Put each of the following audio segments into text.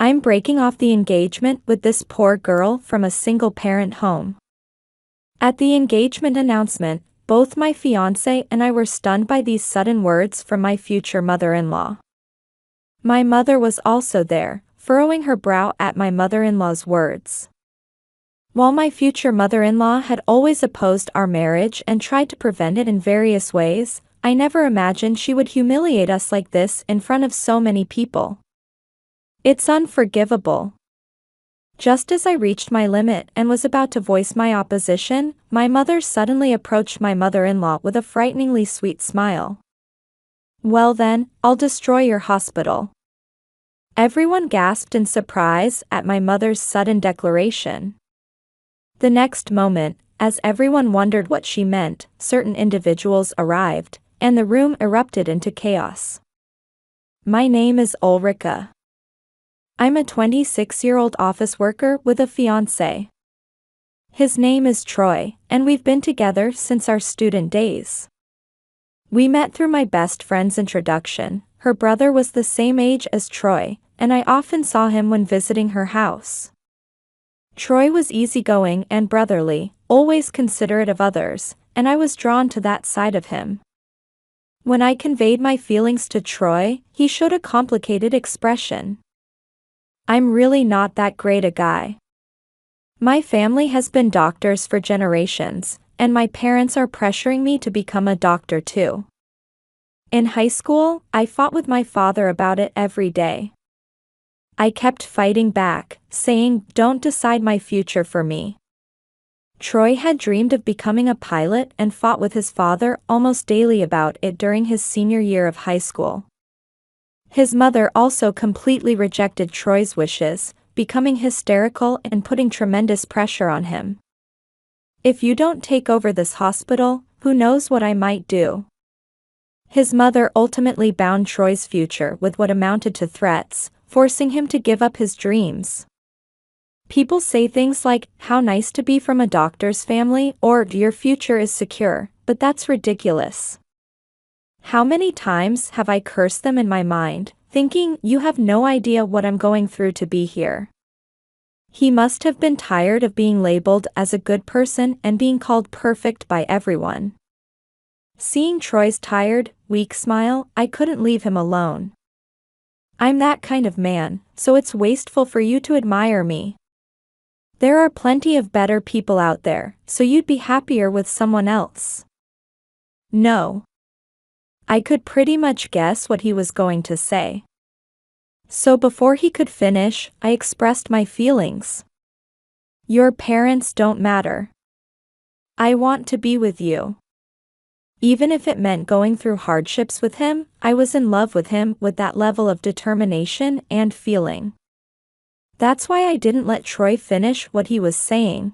I'm breaking off the engagement with this poor girl from a single-parent home. At the engagement announcement, both my fiancé and I were stunned by these sudden words from my future mother-in-law. My mother was also there, furrowing her brow at my mother-in-law's words. While my future mother-in-law had always opposed our marriage and tried to prevent it in various ways, I never imagined she would humiliate us like this in front of so many people. It's unforgivable. Just as I reached my limit and was about to voice my opposition, my mother suddenly approached my mother-in-law with a frighteningly sweet smile. "Well then, I'll destroy your hospital." Everyone gasped in surprise at my mother's sudden declaration. The next moment, as everyone wondered what she meant, certain individuals arrived, and the room erupted into chaos. My name is Ulrika. I'm a 26-year-old office worker with a fiancé. His name is Troy, and we've been together since our student days. We met through my best friend's introduction. Her brother was the same age as Troy, and I often saw him when visiting her house. Troy was easygoing and brotherly, always considerate of others, and I was drawn to that side of him. When I conveyed my feelings to Troy, he showed a complicated expression. "I'm really not that great a guy. My family has been doctors for generations, and my parents are pressuring me to become a doctor too. In high school, I fought with my father about it every day. I kept fighting back, saying, 'Don't decide my future for me.' Troy had dreamed of becoming a pilot and fought with his father almost daily about it during his senior year of high school. His mother also completely rejected Troy's wishes, becoming hysterical and putting tremendous pressure on him. 'If you don't take over this hospital, who knows what I might do?' His mother ultimately bound Troy's future with what amounted to threats, forcing him to give up his dreams. People say things like, 'How nice to be from a doctor's family,' or 'Your future is secure,' but that's ridiculous. How many times have I cursed them in my mind, thinking, 'You have no idea what I'm going through to be here.' He must have been tired of being labeled as a good person and being called perfect by everyone." Seeing Troy's tired, weak smile, I couldn't leave him alone. "I'm that kind of man, so it's wasteful for you to admire me. There are plenty of better people out there, so you'd be happier with someone else." No. I could pretty much guess what he was going to say. So before he could finish, I expressed my feelings. "Your parents don't matter. I want to be with you." Even if it meant going through hardships with him, I was in love with him with that level of determination and feeling. That's why I didn't let Troy finish what he was saying.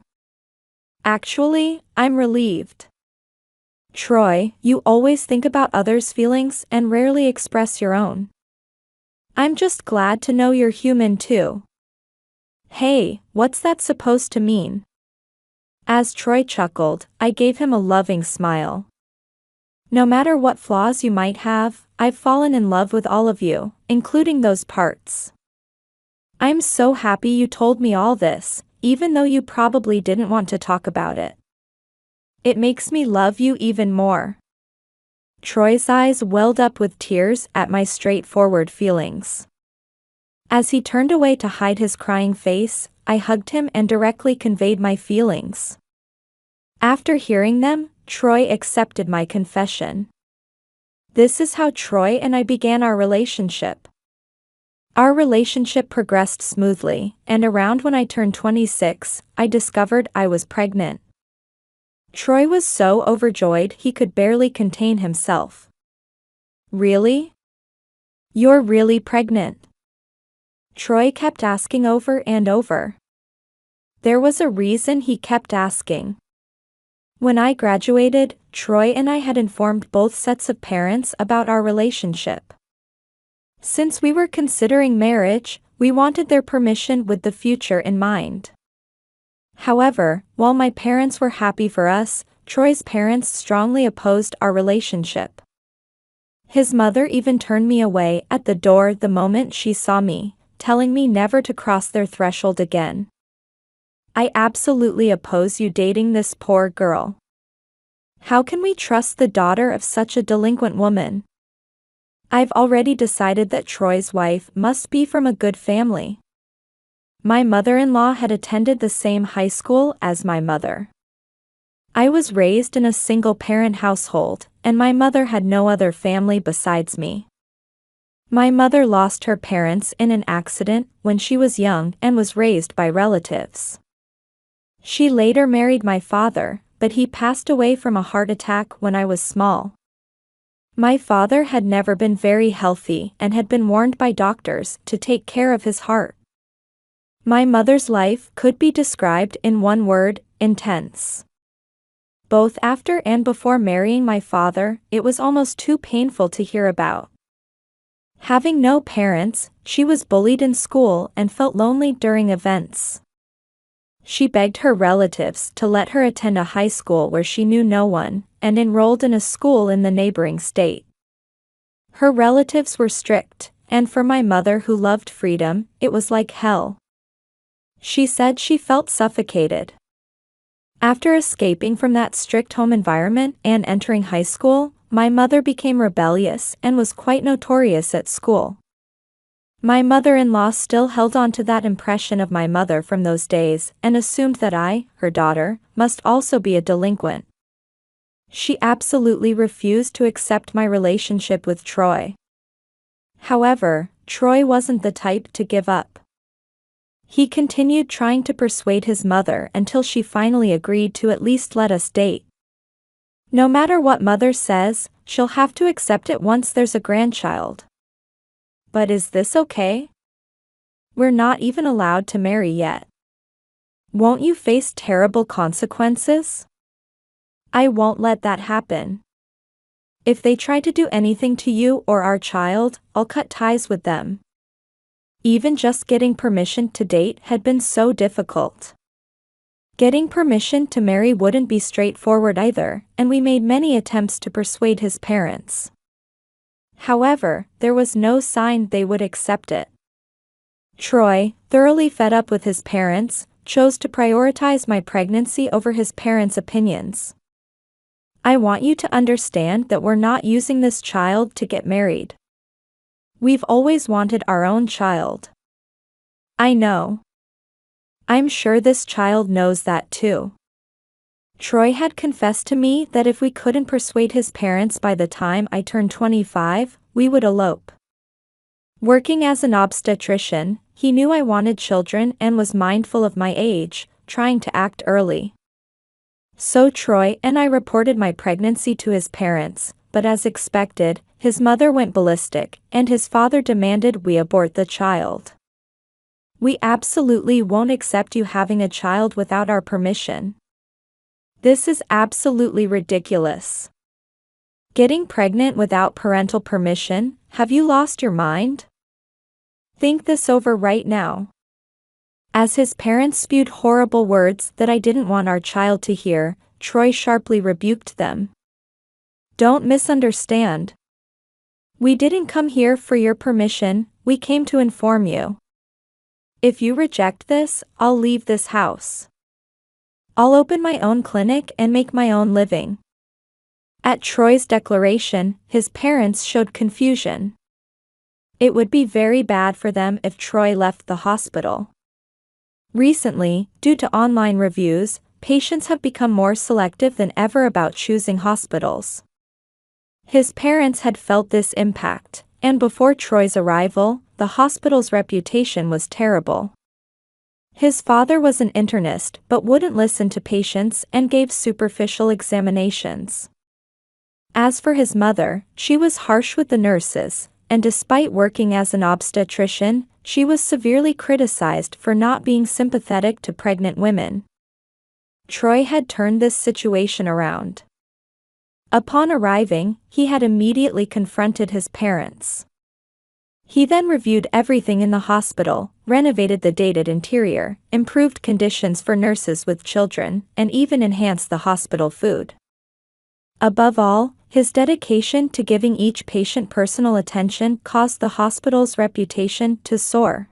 "Actually, I'm relieved. Troy, you always think about others' feelings and rarely express your own. I'm just glad to know you're human too." "Hey, what's that supposed to mean?" As Troy chuckled, I gave him a loving smile. "No matter what flaws you might have, I've fallen in love with all of you, including those parts. I'm so happy you told me all this, even though you probably didn't want to talk about it. It makes me love you even more." Troy's eyes welled up with tears at my straightforward feelings. As he turned away to hide his crying face, I hugged him and directly conveyed my feelings. After hearing them, Troy accepted my confession. This is how Troy and I began our relationship. Our relationship progressed smoothly, and around when I turned 26, I discovered I was pregnant. Troy was so overjoyed he could barely contain himself. "Really? You're really pregnant?" Troy kept asking over and over. There was a reason he kept asking. When I graduated, Troy and I had informed both sets of parents about our relationship. Since we were considering marriage, we wanted their permission with the future in mind. However, while my parents were happy for us, Troy's parents strongly opposed our relationship. His mother even turned me away at the door the moment she saw me, telling me never to cross their threshold again. I absolutely oppose you dating this poor girl. How can we trust the daughter of such a delinquent woman? I've already decided that Troy's wife must be from a good family. My mother-in-law had attended the same high school as my mother. I was raised in a single-parent household, and my mother had no other family besides me. My mother lost her parents in an accident when she was young and was raised by relatives. She later married my father, but he passed away from a heart attack when I was small. My father had never been very healthy and had been warned by doctors to take care of his heart. My mother's life could be described in one word: intense. Both after and before marrying my father, it was almost too painful to hear about. Having no parents, she was bullied in school and felt lonely during events. She begged her relatives to let her attend a high school where she knew no one, and enrolled in a school in the neighboring state. Her relatives were strict, and for my mother who loved freedom, it was like hell. She said she felt suffocated. After escaping from that strict home environment and entering high school, my mother became rebellious and was quite notorious at school. My mother-in-law still held on to that impression of my mother from those days and assumed that I, her daughter, must also be a delinquent. She absolutely refused to accept my relationship with Troy. However, Troy wasn't the type to give up. He continued trying to persuade his mother until she finally agreed to at least let us date. No matter what mother says, she'll have to accept it once there's a grandchild. But is this okay? We're not even allowed to marry yet. Won't you face terrible consequences? I won't let that happen. If they try to do anything to you or our child, I'll cut ties with them. Even just getting permission to date had been so difficult. Getting permission to marry wouldn't be straightforward either, and we made many attempts to persuade his parents. However, there was no sign they would accept it. Troy, thoroughly fed up with his parents, chose to prioritize my pregnancy over his parents' opinions. I want you to understand that we're not using this child to get married. We've always wanted our own child. I know. I'm sure this child knows that too. Troy had confessed to me that if we couldn't persuade his parents by the time I turned 25, we would elope. Working as an obstetrician, he knew I wanted children and was mindful of my age, trying to act early. So Troy and I reported my pregnancy to his parents, but as expected, his mother went ballistic, and his father demanded we abort the child. We absolutely won't accept you having a child without our permission. This is absolutely ridiculous. Getting pregnant without parental permission, have you lost your mind? Think this over right now. As his parents spewed horrible words that I didn't want our child to hear, Troy sharply rebuked them. Don't misunderstand. We didn't come here for your permission, we came to inform you. If you reject this, I'll leave this house. I'll open my own clinic and make my own living. At Troy's declaration, his parents showed confusion. It would be very bad for them if Troy left the hospital. Recently, due to online reviews, patients have become more selective than ever about choosing hospitals. His parents had felt this impact, and before Troy's arrival, the hospital's reputation was terrible. His father was an internist but wouldn't listen to patients and gave superficial examinations. As for his mother, she was harsh with the nurses, and despite working as an obstetrician, she was severely criticized for not being sympathetic to pregnant women. Troy had turned this situation around. Upon arriving, he had immediately confronted his parents. He then reviewed everything in the hospital, renovated the dated interior, improved conditions for nurses with children, and even enhanced the hospital food. Above all, his dedication to giving each patient personal attention caused the hospital's reputation to soar.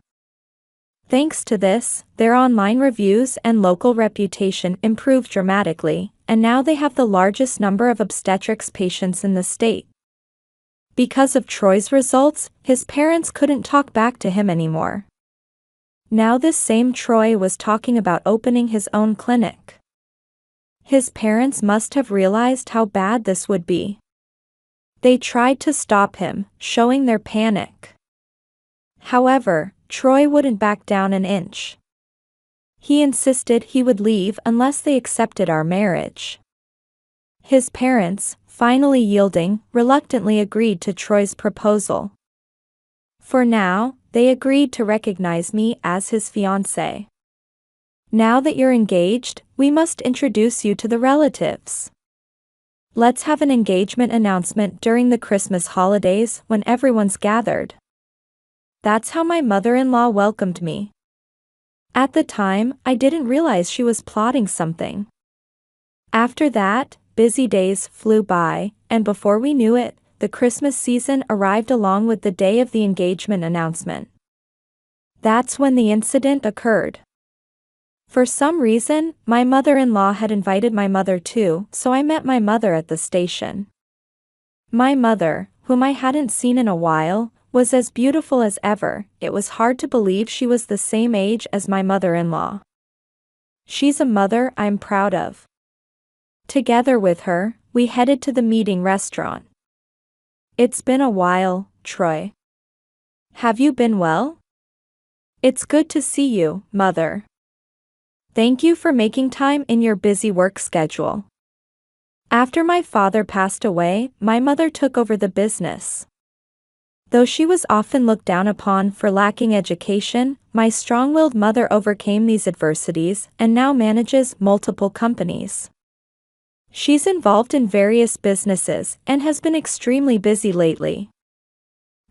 Thanks to this, their online reviews and local reputation improved dramatically, and now they have the largest number of obstetrics patients in the state. Because of Troy's results, his parents couldn't talk back to him anymore. Now this same Troy was talking about opening his own clinic. His parents must have realized how bad this would be. They tried to stop him, showing their panic. However, Troy wouldn't back down an inch. He insisted he would leave unless they accepted our marriage. His parents, finally yielding, reluctantly agreed to Troy's proposal. For now, they agreed to recognize me as his fiancé. Now that you're engaged, we must introduce you to the relatives. Let's have an engagement announcement during the Christmas holidays when everyone's gathered. That's how my mother-in-law welcomed me. At the time, I didn't realize she was plotting something. After that, busy days flew by, and before we knew it, the Christmas season arrived along with the day of the engagement announcement. That's when the incident occurred. For some reason, my mother-in-law had invited my mother too, so I met my mother at the station. My mother, whom I hadn't seen in a while, was as beautiful as ever. It was hard to believe she was the same age as my mother-in-law. She's a mother I'm proud of. Together with her, we headed to the meeting restaurant. It's been a while, Troy. Have you been well? It's good to see you, Mother. Thank you for making time in your busy work schedule. After my father passed away, my mother took over the business. Though she was often looked down upon for lacking education, my strong-willed mother overcame these adversities and now manages multiple companies. She's involved in various businesses and has been extremely busy lately.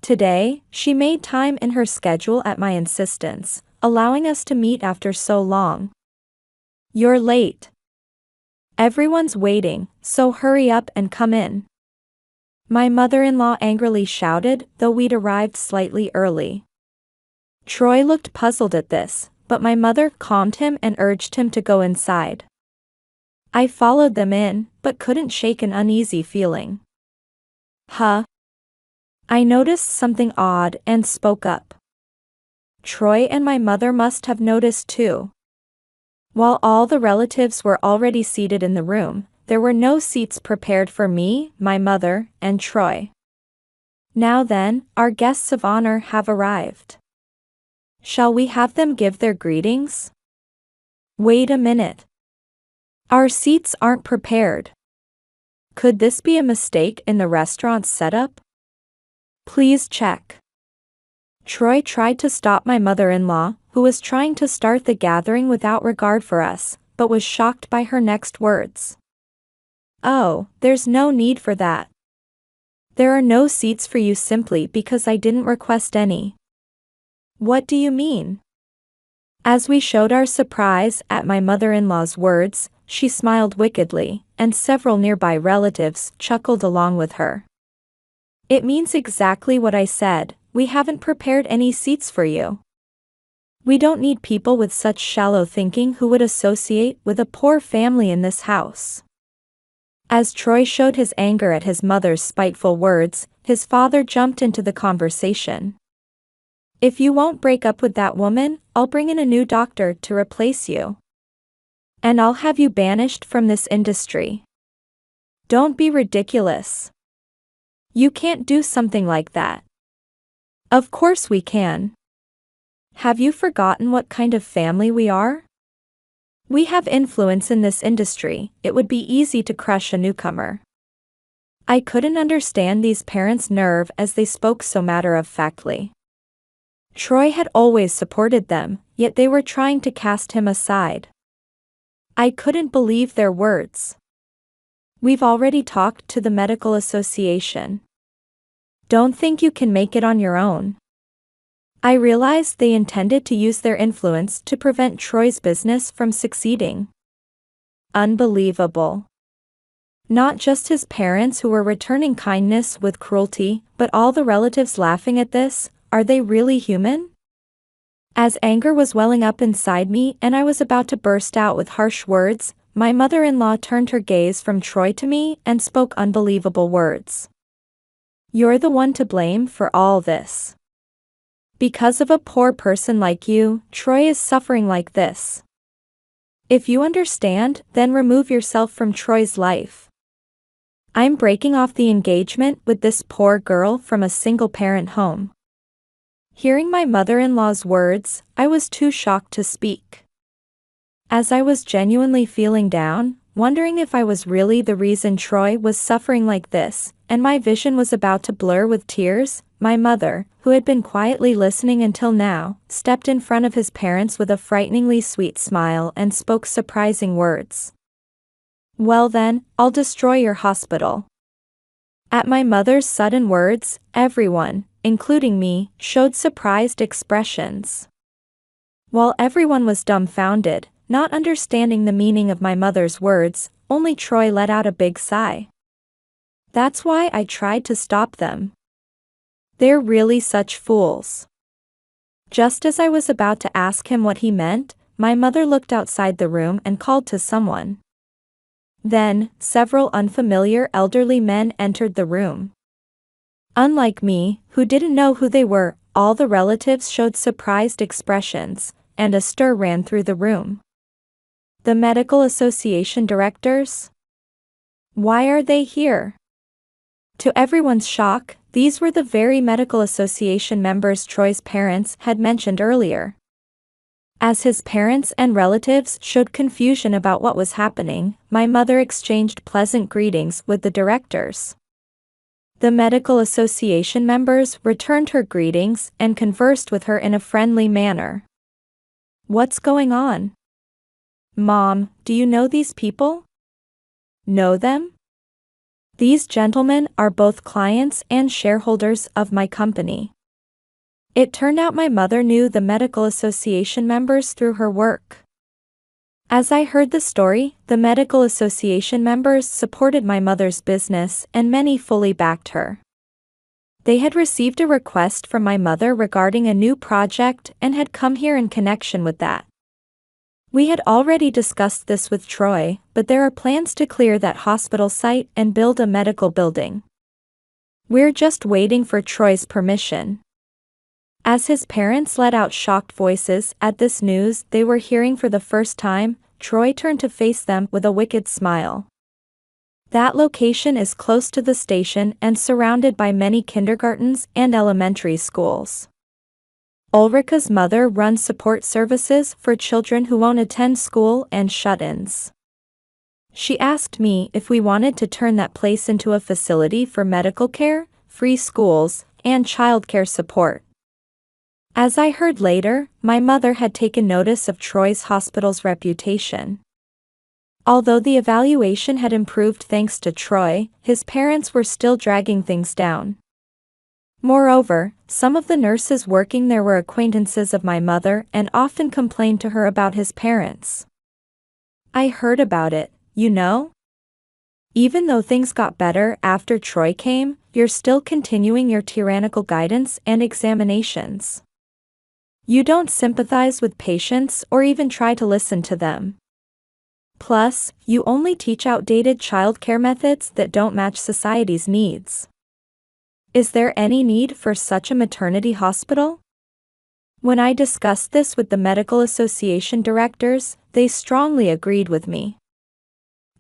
Today, she made time in her schedule at my insistence, allowing us to meet after so long. You're late. Everyone's waiting, so hurry up and come in. My mother-in-law angrily shouted, though we'd arrived slightly early. Troy looked puzzled at this, but my mother calmed him and urged him to go inside. I followed them in, but couldn't shake an uneasy feeling. I noticed something odd and spoke up. Troy and my mother must have noticed too. While all the relatives were already seated in the room, there were no seats prepared for me, my mother, and Troy. Now then, our guests of honor have arrived. Shall we have them give their greetings? Wait a minute. Our seats aren't prepared. Could this be a mistake in the restaurant's setup? Please check. Troy tried to stop my mother-in-law, who was trying to start the gathering without regard for us, but was shocked by her next words. Oh, there's no need for that. There are no seats for you simply because I didn't request any. What do you mean? As we showed our surprise at my mother-in-law's words, she smiled wickedly, and several nearby relatives chuckled along with her. It means exactly what I said. We haven't prepared any seats for you. We don't need people with such shallow thinking who would associate with a poor family in this house. As Troy showed his anger at his mother's spiteful words, his father jumped into the conversation. If you won't break up with that woman, I'll bring in a new doctor to replace you. And I'll have you banished from this industry. Don't be ridiculous. You can't do something like that. Of course we can. Have you forgotten what kind of family we are? We have influence in this industry. It would be easy to crush a newcomer. I couldn't understand these parents' nerve as they spoke so matter-of-factly. Troy had always supported them, yet they were trying to cast him aside. I couldn't believe their words. We've already talked to the medical association. Don't think you can make it on your own. I realized they intended to use their influence to prevent Troy's business from succeeding. Unbelievable. Not just his parents who were returning kindness with cruelty, but all the relatives laughing at this. Are they really human? As anger was welling up inside me and I was about to burst out with harsh words, my mother-in-law turned her gaze from Troy to me and spoke unbelievable words. "You're the one to blame for all this. Because of a poor person like you, Troy is suffering like this. If you understand, then remove yourself from Troy's life. I'm breaking off the engagement with this poor girl from a single-parent home." Hearing my mother-in-law's words, I was too shocked to speak. As I was genuinely feeling down, wondering if I was really the reason Troy was suffering like this, and my vision was about to blur with tears, my mother, who had been quietly listening until now, stepped in front of his parents with a frighteningly sweet smile and spoke surprising words. "Well then, I'll destroy your hospital." At my mother's sudden words, everyone, including me, showed surprised expressions. While everyone was dumbfounded, not understanding the meaning of my mother's words, only Troy let out a big sigh. That's why I tried to stop them. They're really such fools. Just as I was about to ask him what he meant, my mother looked outside the room and called to someone. Then, several unfamiliar elderly men entered the room. Unlike me, who didn't know who they were, all the relatives showed surprised expressions, and a stir ran through the room. The medical association directors? Why are they here? To everyone's shock, these were the very medical association members Troy's parents had mentioned earlier. As his parents and relatives showed confusion about what was happening, my mother exchanged pleasant greetings with the directors. The medical association members returned her greetings and conversed with her in a friendly manner. "What's going on? Mom, do you know these people? Know them? These gentlemen are both clients and shareholders of my company." It turned out my mother knew the medical association members through her work. As I heard the story, the medical association members supported my mother's business and many fully backed her. They had received a request from my mother regarding a new project and had come here in connection with that. We had already discussed this with Troy, but there are plans to clear that hospital site and build a medical building. We're just waiting for Troy's permission. As his parents let out shocked voices at this news they were hearing for the first time, Troy turned to face them with a wicked smile. That location is close to the station and surrounded by many kindergartens and elementary schools. Ulrika's mother runs support services for children who won't attend school and shut-ins. She asked me if we wanted to turn that place into a facility for medical care, free schools, and childcare support. As I heard later, my mother had taken notice of Troy's hospital's reputation. Although the evaluation had improved thanks to Troy, his parents were still dragging things down. Moreover, some of the nurses working there were acquaintances of my mother and often complained to her about his parents. "I heard about it, you know? Even though things got better after Troy came, you're still continuing your tyrannical guidance and examinations. You don't sympathize with patients or even try to listen to them. Plus, you only teach outdated childcare methods that don't match society's needs. Is there any need for such a maternity hospital?" When I discussed this with the medical association directors, they strongly agreed with me.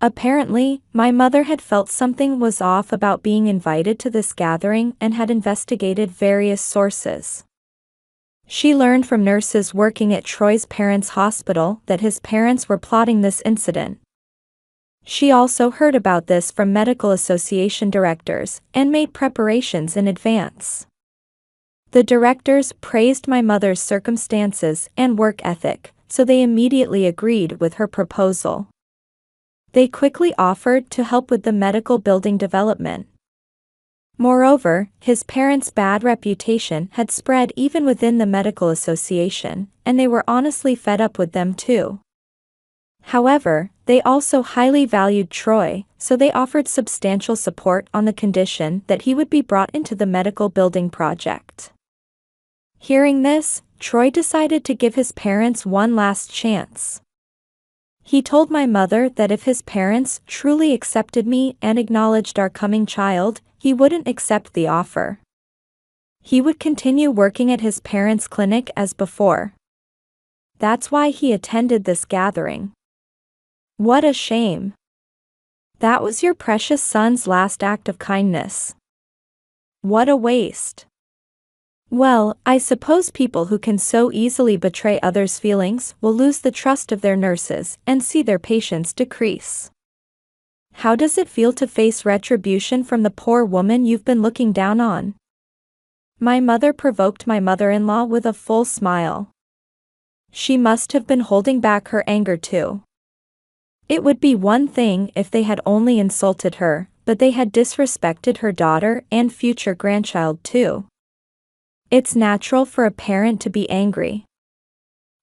Apparently, my mother had felt something was off about being invited to this gathering and had investigated various sources. She learned from nurses working at Troy's parents' hospital that his parents were plotting this incident. She also heard about this from medical association directors and made preparations in advance. The directors praised my mother's circumstances and work ethic, so they immediately agreed with her proposal. They quickly offered to help with the medical building development. Moreover, his parents' bad reputation had spread even within the medical association, and they were honestly fed up with them too. However, they also highly valued Troy, so they offered substantial support on the condition that he would be brought into the medical building project. Hearing this, Troy decided to give his parents one last chance. He told my mother that if his parents truly accepted me and acknowledged our coming child, he wouldn't accept the offer. He would continue working at his parents' clinic as before. That's why he attended this gathering. What a shame. That was your precious son's last act of kindness. What a waste. Well, I suppose people who can so easily betray others' feelings will lose the trust of their nurses and see their patients decrease. How does it feel to face retribution from the poor woman you've been looking down on? My mother provoked my mother-in-law with a full smile. She must have been holding back her anger too. It would be one thing if they had only insulted her, but they had disrespected her daughter and future grandchild too. It's natural for a parent to be angry.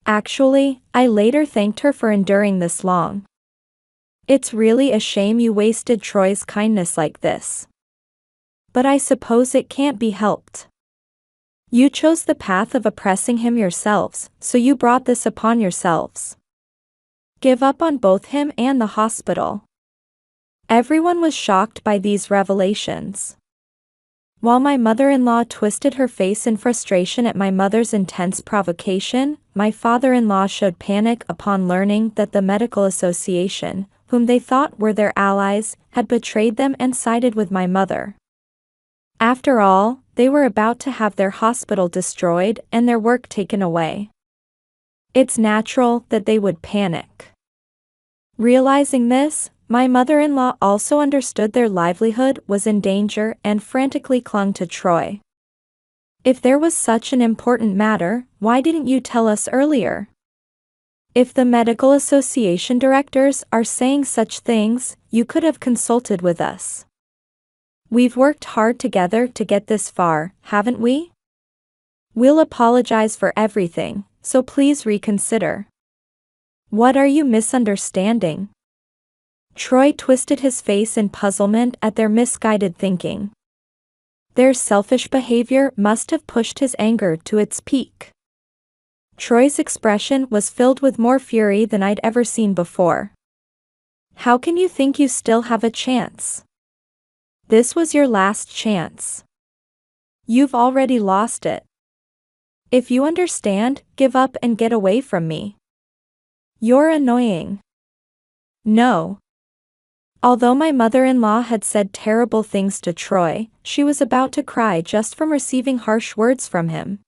Actually, I later thanked her for enduring this long. It's really a shame you wasted Troy's kindness like this. But I suppose it can't be helped. You chose the path of oppressing him yourselves, so you brought this upon yourselves. Give up on both him and the hospital. Everyone was shocked by these revelations. While my mother-in-law twisted her face in frustration at my mother's intense provocation, my father-in-law showed panic upon learning that the medical association, whom they thought were their allies, had betrayed them and sided with my mother. After all, they were about to have their hospital destroyed and their work taken away. It's natural that they would panic. Realizing this, my mother-in-law also understood their livelihood was in danger and frantically clung to Troy. If there was such an important matter, why didn't you tell us earlier? If the medical association directors are saying such things, you could have consulted with us. We've worked hard together to get this far, haven't we? We'll apologize for everything, so please reconsider. What are you misunderstanding? Troy twisted his face in puzzlement at their misguided thinking. Their selfish behavior must have pushed his anger to its peak. Troy's expression was filled with more fury than I'd ever seen before. How can you think you still have a chance? This was your last chance. You've already lost it. If you understand, give up and get away from me. You're annoying. No. Although my mother-in-law had said terrible things to Troy, she was about to cry just from receiving harsh words from him.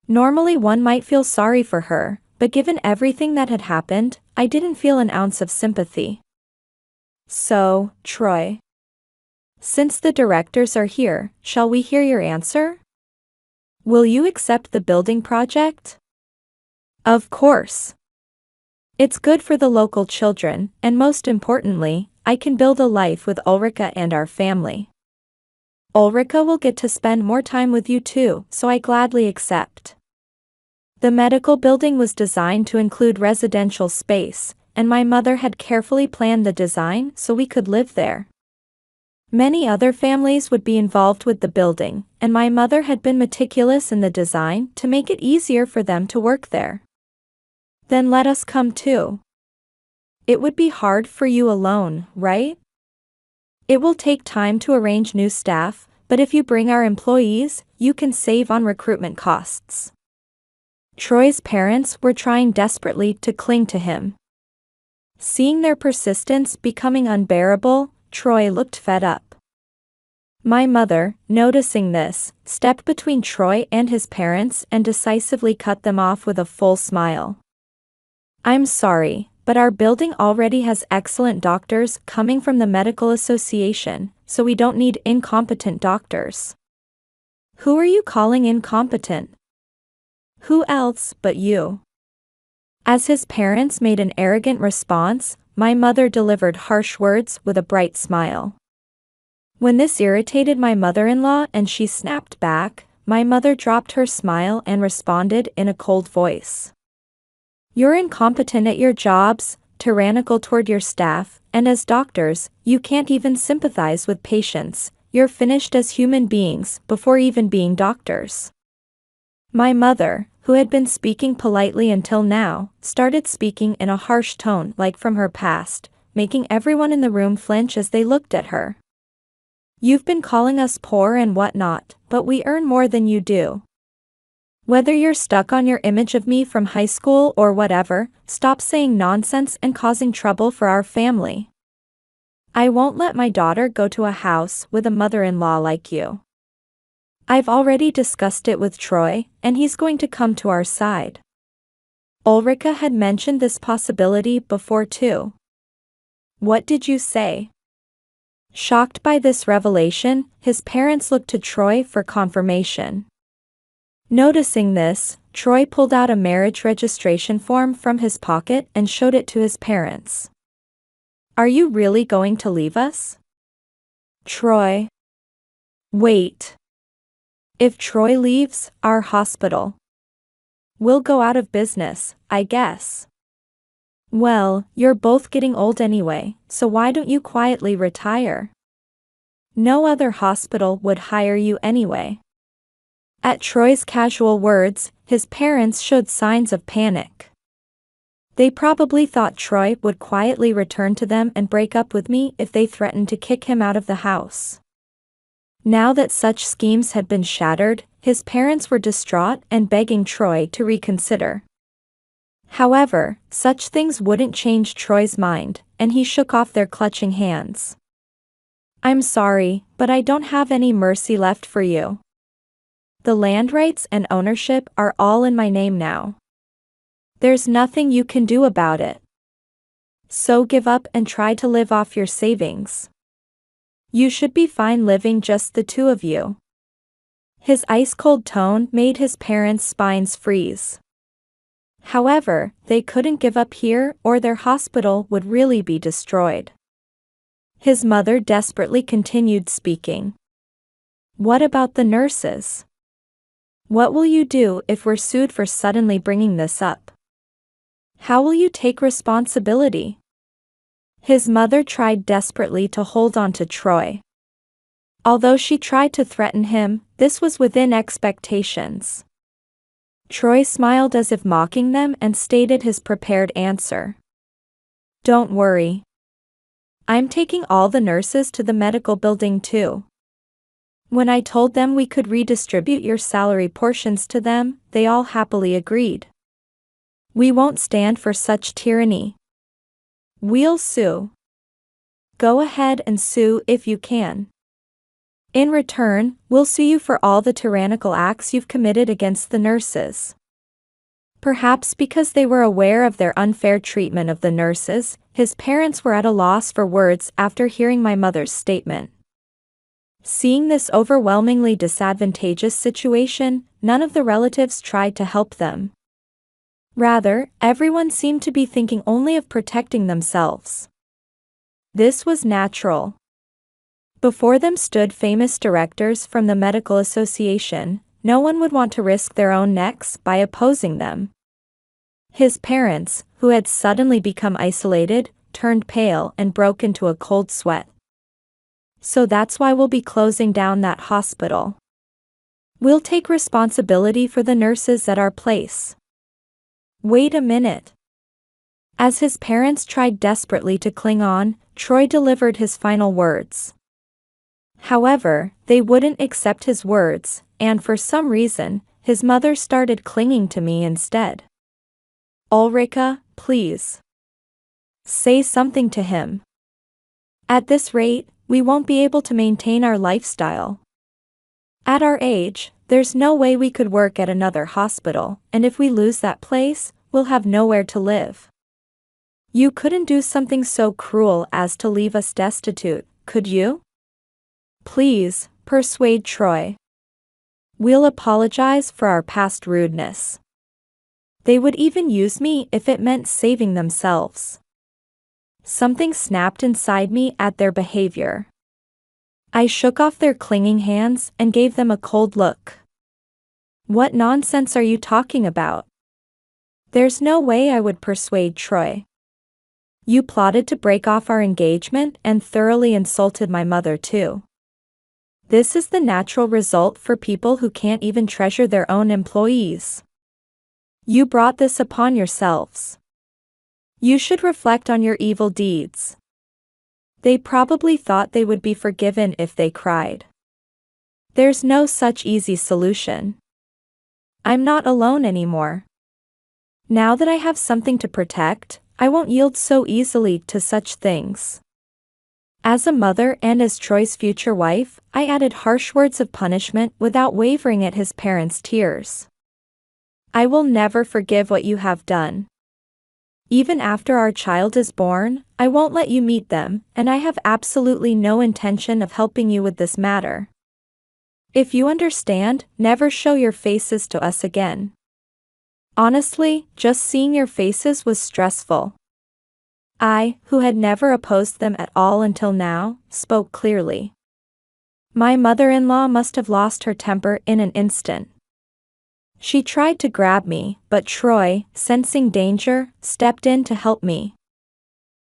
Normally one might feel sorry for her, but given everything that had happened, I didn't feel an ounce of sympathy. So, Troy. Since the directors are here, shall we hear your answer? Will you accept the building project? Of course. It's good for the local children, and most importantly, I can build a life with Ulrika and our family. Ulrika will get to spend more time with you too, so I gladly accept. The medical building was designed to include residential space, and my mother had carefully planned the design so we could live there. Many other families would be involved with the building, and my mother had been meticulous in the design to make it easier for them to work there. Then let us come too. It would be hard for you alone, right? It will take time to arrange new staff, but if you bring our employees, you can save on recruitment costs. Troy's parents were trying desperately to cling to him. Seeing their persistence becoming unbearable, Troy looked fed up. My mother, noticing this, stepped between Troy and his parents and decisively cut them off with a full smile. I'm sorry, but our building already has excellent doctors coming from the medical association, so we don't need incompetent doctors. Who are you calling incompetent? Who else but you? As his parents made an arrogant response, my mother delivered harsh words with a bright smile. When this irritated my mother-in-law and she snapped back, my mother dropped her smile and responded in a cold voice. You're incompetent at your jobs, tyrannical toward your staff, and as doctors, you can't even sympathize with patients. You're finished as human beings before even being doctors. My mother, who had been speaking politely until now, started speaking in a harsh tone like from her past, making everyone in the room flinch as they looked at her. "You've been calling us poor and whatnot, but we earn more than you do. Whether you're stuck on your image of me from high school or whatever, stop saying nonsense and causing trouble for our family. I won't let my daughter go to a house with a mother-in-law like you. I've already discussed it with Troy, and he's going to come to our side." Ulrika had mentioned this possibility before too. "What did you say?" Shocked by this revelation, his parents looked to Troy for confirmation. Noticing this, Troy pulled out a marriage registration form from his pocket and showed it to his parents. "Are you really going to leave us?" Troy. Wait. If Troy leaves, our hospital will go out of business, I guess. Well, you're both getting old anyway, so why don't you quietly retire? No other hospital would hire you anyway. At Troy's casual words, his parents showed signs of panic. They probably thought Troy would quietly return to them and break up with me if they threatened to kick him out of the house. Now that such schemes had been shattered, his parents were distraught and begging Troy to reconsider. However, such things wouldn't change Troy's mind, and he shook off their clutching hands. "I'm sorry, but I don't have any mercy left for you. The land rights and ownership are all in my name now. There's nothing you can do about it. So give up and try to live off your savings. You should be fine living just the two of you." His ice-cold tone made his parents' spines freeze. However, they couldn't give up here or their hospital would really be destroyed. His mother desperately continued speaking. "What about the nurses? What will you do if we're sued for suddenly bringing this up? How will you take responsibility?" His mother tried desperately to hold on to Troy. Although she tried to threaten him, this was within expectations. Troy smiled as if mocking them and stated his prepared answer. "Don't worry. I'm taking all the nurses to the medical building too. When I told them we could redistribute your salary portions to them, they all happily agreed. We won't stand for such tyranny. We'll sue. Go ahead and sue if you can. In return, we'll sue you for all the tyrannical acts you've committed against the nurses." Perhaps because they were aware of their unfair treatment of the nurses, his parents were at a loss for words after hearing my mother's statement. Seeing this overwhelmingly disadvantageous situation, none of the relatives tried to help them. Rather, everyone seemed to be thinking only of protecting themselves. This was natural. Before them stood famous directors from the medical association. No one would want to risk their own necks by opposing them. His parents, who had suddenly become isolated, turned pale and broke into a cold sweat. "So that's why we'll be closing down that hospital. We'll take responsibility for the nurses at our place." Wait a minute. As his parents tried desperately to cling on, Troy delivered his final words. However, they wouldn't accept his words, and for some reason, his mother started clinging to me instead. "Ulrika, please. Say something to him. At this rate, we won't be able to maintain our lifestyle. At our age, there's no way we could work at another hospital, and if we lose that place, we'll have nowhere to live. You couldn't do something so cruel as to leave us destitute, could you? Please, persuade Troy. We'll apologize for our past rudeness. They would even use me if it meant saving themselves." Something snapped inside me at their behavior. I shook off their clinging hands and gave them a cold look. "What nonsense are you talking about? There's no way I would persuade Troy. You plotted to break off our engagement and thoroughly insulted my mother too. This is the natural result for people who can't even treasure their own employees. You brought this upon yourselves. You should reflect on your evil deeds. They probably thought they would be forgiven if they cried. There's no such easy solution. I'm not alone anymore. Now that I have something to protect, I won't yield so easily to such things. As a mother and as Troy's future wife, I added harsh words of punishment without wavering at his parents' tears. I will never forgive what you have done. Even after our child is born, I won't let you meet them, and I have absolutely no intention of helping you with this matter. If you understand, never show your faces to us again. Honestly, just seeing your faces was stressful. I, who had never opposed them at all until now, spoke clearly. My mother-in-law must have lost her temper in an instant. She tried to grab me, but Troy, sensing danger, stepped in to help me.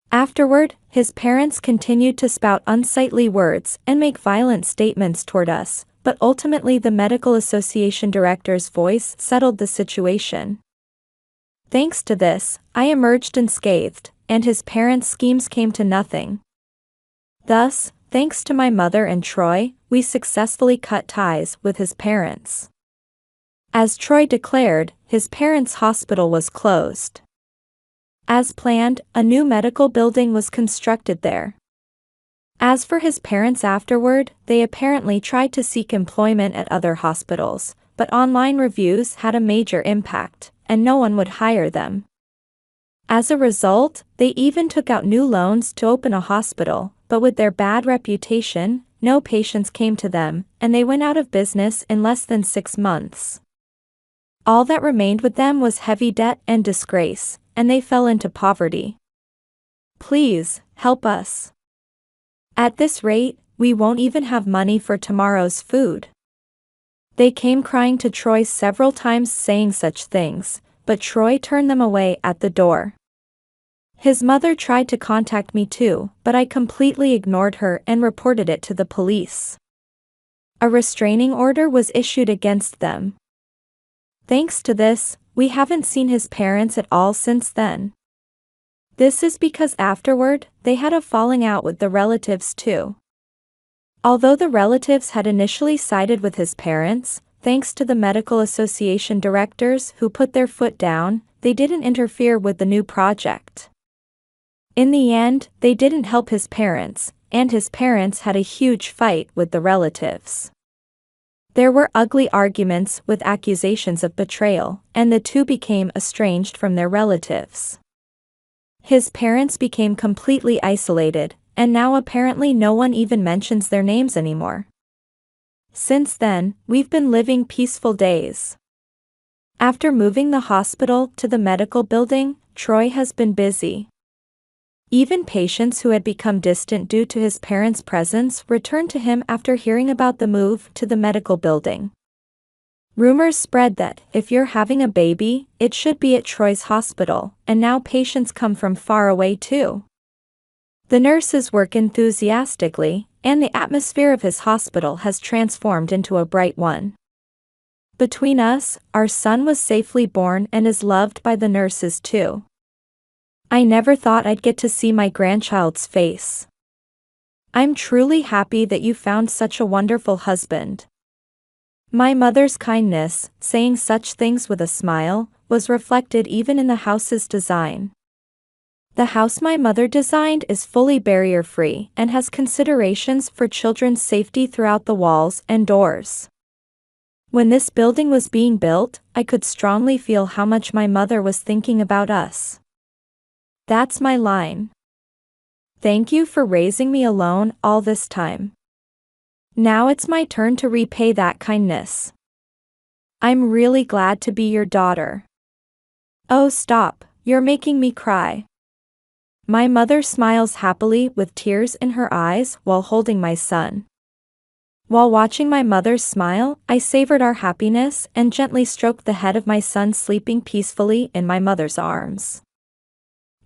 Afterward, his parents continued to spout unsightly words and make violent statements toward us, but ultimately the medical association director's voice settled the situation. Thanks to this, I emerged unscathed, and his parents' schemes came to nothing. Thus, thanks to my mother and Troy, we successfully cut ties with his parents. As Troy declared, his parents' hospital was closed. As planned, a new medical building was constructed there. As for his parents afterward, they apparently tried to seek employment at other hospitals, but online reviews had a major impact, and no one would hire them. As a result, they even took out new loans to open a hospital, but with their bad reputation, no patients came to them, and they went out of business in less than 6 months. All that remained with them was heavy debt and disgrace, and they fell into poverty. Please, help us. At this rate, we won't even have money for tomorrow's food. They came crying to Troy several times saying such things, but Troy turned them away at the door. His mother tried to contact me too, but I completely ignored her and reported it to the police. A restraining order was issued against them. Thanks to this, we haven't seen his parents at all since then. This is because afterward, they had a falling out with the relatives too. Although the relatives had initially sided with his parents, thanks to the medical association directors who put their foot down, they didn't interfere with the new project. In the end, they didn't help his parents, and his parents had a huge fight with the relatives. There were ugly arguments with accusations of betrayal, and the two became estranged from their relatives. His parents became completely isolated, and now apparently no one even mentions their names anymore. Since then, we've been living peaceful days. After moving the hospital to the medical building, Troy has been busy. Even patients who had become distant due to his parents' presence returned to him after hearing about the move to the medical building. Rumors spread that, if you're having a baby, it should be at Troy's hospital, and now patients come from far away too. The nurses work enthusiastically, and the atmosphere of his hospital has transformed into a bright one. Between us, our son was safely born and is loved by the nurses too. I never thought I'd get to see my grandchild's face. I'm truly happy that you found such a wonderful husband. My mother's kindness, saying such things with a smile, was reflected even in the house's design. The house my mother designed is fully barrier-free and has considerations for children's safety throughout the walls and doors. When this building was being built, I could strongly feel how much my mother was thinking about us. That's my line. Thank you for raising me alone all this time. Now it's my turn to repay that kindness. I'm really glad to be your daughter. Oh, stop, you're making me cry. My mother smiles happily with tears in her eyes while holding my son. While watching my mother's smile, I savored our happiness and gently stroked the head of my son sleeping peacefully in my mother's arms.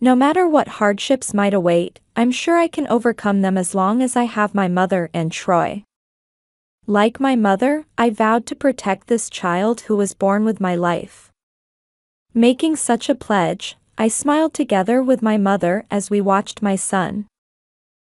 No matter what hardships might await, I'm sure I can overcome them as long as I have my mother and Troy. Like my mother, I vowed to protect this child who was born with my life. Making such a pledge, I smiled together with my mother as we watched my son.